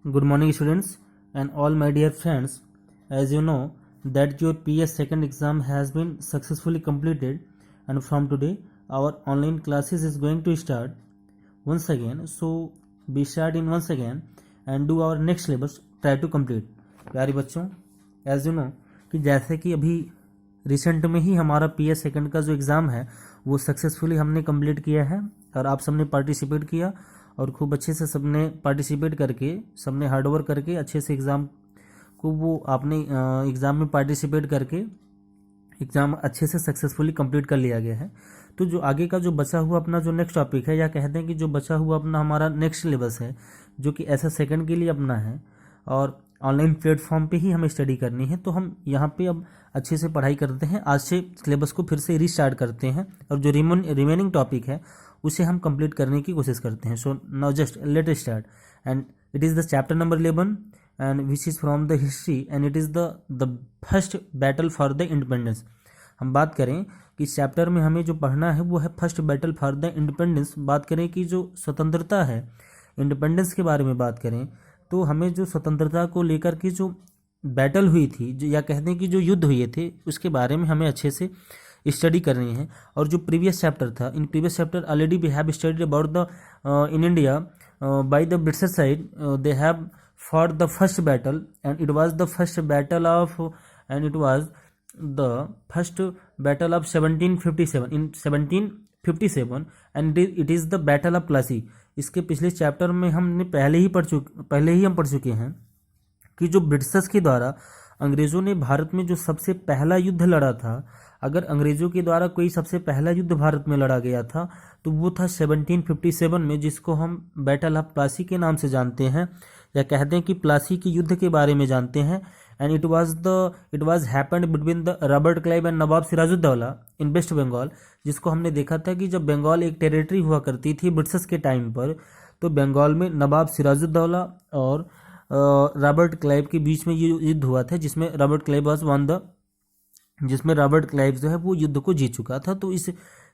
Good morning students and all my dear friends. As you know that your PS second exam has been successfully completed, and from today our online classes is going to start once again. So we start in once again and do our next syllabus, try to complete. प्यारे बच्चों, as you know कि जैसे कि अभी recent में ही हमारा PS second का जो एग्ज़ाम है वो सक्सेसफुली हमने कंप्लीट किया है और आप सबने पार्टिसिपेट किया और खूब अच्छे से सबने पार्टिसिपेट करके, सबने हार्डवर्क करके अच्छे से एग्ज़ाम को वो आपने एग्ज़ाम में पार्टिसिपेट करके एग्ज़ाम अच्छे से सक्सेसफुली कंप्लीट कर लिया गया है। तो जो आगे का जो बचा हुआ अपना जो नेक्स्ट टॉपिक है, या कहते हैं कि जो बचा हुआ अपना हमारा नेक्स्ट सिलेबस है, जो कि ऐसा सेकंड के लिए अपना है और ऑनलाइन प्लेटफॉर्म पे ही हमें स्टडी करनी है, तो हम यहाँ पे अब अच्छे से पढ़ाई करते हैं। आज से सिलेबस को फिर से रीस्टार्ट करते हैं और जो रिमेनिंग टॉपिक है उसे हम कंप्लीट करने की कोशिश करते हैं। So now just let start and it is the chapter number 11 and which is from the history and it is the first battle for the independence. हम बात करें कि इस चैप्टर में हमें जो पढ़ना है वो है first battle for the independence. बात करें कि जो स्वतंत्रता है, इंडिपेंडेंस के बारे में बात करें तो हमें जो स्वतंत्रता को लेकर के जो बैटल हुई थी, जो या कहते हैं कि जो युद्ध हुए थे, उसके बारे में हमें अच्छे से स्टडी करनी है। और जो प्रीवियस चैप्टर था, in previous chapter already we have studied about the in India by the British side, they have fought the first battle and it was the first battle of 1757 in 1757 and it is the battle of Plassey. इसके पिछले chapter में हमने पहले ही हम पढ़ चुके हैं कि जो ब्रिटिशर्स के द्वारा अंग्रेज़ों ने भारत में जो सबसे पहला युद्ध लड़ा था, अगर अंग्रेज़ों के द्वारा कोई सबसे पहला युद्ध भारत में लड़ा गया था तो वो था 1757 में, जिसको हम बैटल ऑफ प्लासी के नाम से जानते हैं, या कहते हैं कि प्लासी के युद्ध के बारे में जानते हैं। And it was happened between the Robert Clive and Nawab Sirajuddaula in West Bengal, जिसको हमने देखा था कि जब बंगाल एक टेरिटरी हुआ करती थी ब्रिटिशर्स के टाइम पर, तो बंगाल में नवाब सिराजुद्दौला और रॉबर्ट क्लाइव के बीच में ये युद्ध हुआ था, जिसमें रॉबर्ट क्लाइव जो है वो युद्ध को जीत चुका था। तो इस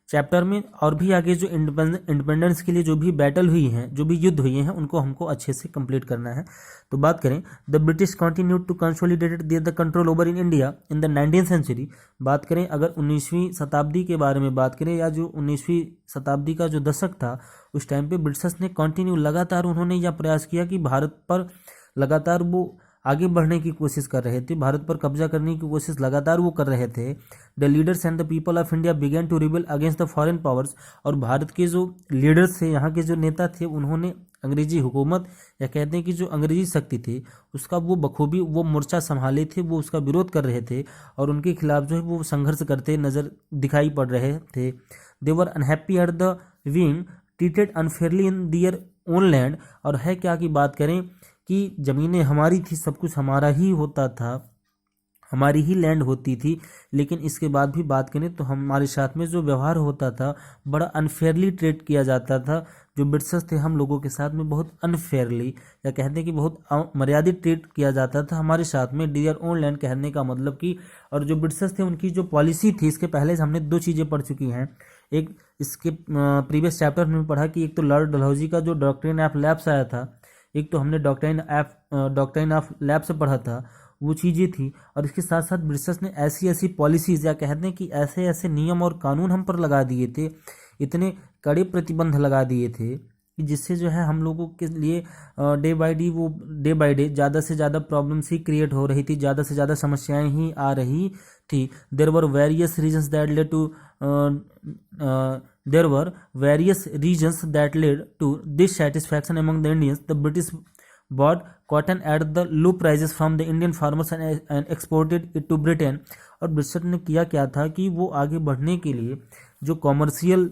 चैप्टर में और भी आगे जो इंडिपेंडेंस के लिए जो भी बैटल हुई हैं, जो भी युद्ध हुए हैं, उनको हमको अच्छे से कंप्लीट करना है। तो बात करें, the British continued to consolidated the control over in India in the 19th century. बात करें अगर 19वीं शताब्दी के बारे में बात करें, या जो 19वीं शताब्दी का जो दशक था, उस टाइम पे ब्रिटिशर्स ने कंटिन्यू लगातार उन्होंने यह प्रयास किया कि भारत पर लगातार वो आगे बढ़ने की कोशिश कर रहे थे, भारत पर कब्जा करने की कोशिश लगातार वो कर रहे थे। The leaders and the people of India began to rebel against the foreign powers. और भारत के जो लीडर्स थे, यहाँ के जो नेता थे, उन्होंने अंग्रेजी हुकूमत, या कहते हैं कि जो अंग्रेजी शक्ति थी, उसका वो बखूबी वो मोर्चा संभाले थे, वो उसका विरोध कर रहे थे और उनके खिलाफ जो है वो संघर्ष करते नजर दिखाई पड़ रहे थे। They were unhappy at the being treated unfairly in their own land. और है क्या कि बात करें कि ज़मीनें हमारी थी, सब कुछ हमारा ही होता था, हमारी ही लैंड होती थी, लेकिन इसके बाद भी बात करें तो हमारे साथ में जो व्यवहार होता था, बड़ा अनफेयरली ट्रीट किया जाता था। जो ब्रिटिशर्स थे, हम लोगों के साथ में बहुत अनफेयरली, या कहते हैं कि बहुत मर्यादित ट्रीट किया जाता था हमारे साथ में। डियर ओन लैंड कहने का मतलब कि, और जो ब्रिटिशर्स थे उनकी जो पॉलिसी थी, इसके पहले हमने दो चीज़ें पढ़ चुकी हैं। एक इसके प्रीवियस चैप्टर में पढ़ा कि एक तो लॉर्ड डलहौजी का जो डॉक्ट्रिन ऑफ लैप्स आया था, एक तो हमने डॉक्ट्रिन ऑफ लैप्स पढ़ा था, वो चीज़ें थी। और इसके साथ साथ ब्रिटिशर्स ने ऐसी पॉलिसीज़, या कहते हैं कि ऐसे नियम और कानून हम पर लगा दिए थे, इतने कड़े प्रतिबंध लगा दिए थे कि जिससे जो है हम लोगों के लिए डे बाय डे ज़्यादा से ज़्यादा प्रॉब्लम्स ही क्रिएट हो रही थी, ज़्यादा से ज़्यादा समस्याएं ही आ रही थी। There were various reasons that led to dissatisfaction among the Indians. The British bought cotton at the low prices from the Indian farmers and exported it to Britain. और ब्रिटिशर ने किया क्या था कि वो आगे बढ़ने के लिए जो कॉमर्शियल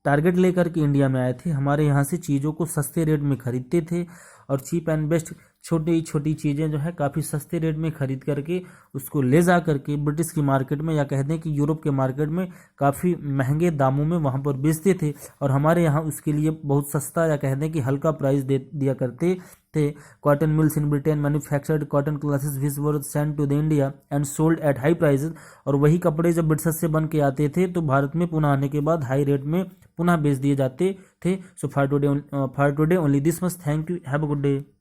टारगेट लेकर के इंडिया में आए थे, हमारे यहाँ से चीज़ों को सस्ते रेट में खरीदते थे और चीप एंड बेस्ट छोटी चीज़ें जो है काफ़ी सस्ते रेट में खरीद करके उसको ले जा करके ब्रिटिश की मार्केट में, या कहते हैं कि यूरोप के मार्केट में काफ़ी महंगे दामों में वहाँ पर बेचते थे, और हमारे यहाँ उसके लिए बहुत सस्ता, या कहते हैं कि हल्का प्राइस दे दिया करते थे। Cotton mills in Britain manufactured cotton cloths which were sent to the India and sold at high prices. और वही कपड़े जब ब्रिटिश से बन के आते थे तो भारत में पुनः आने के बाद हाई रेट में पुनः बेच दिए जाते थे। So for today only this much. Thank you, have a good day.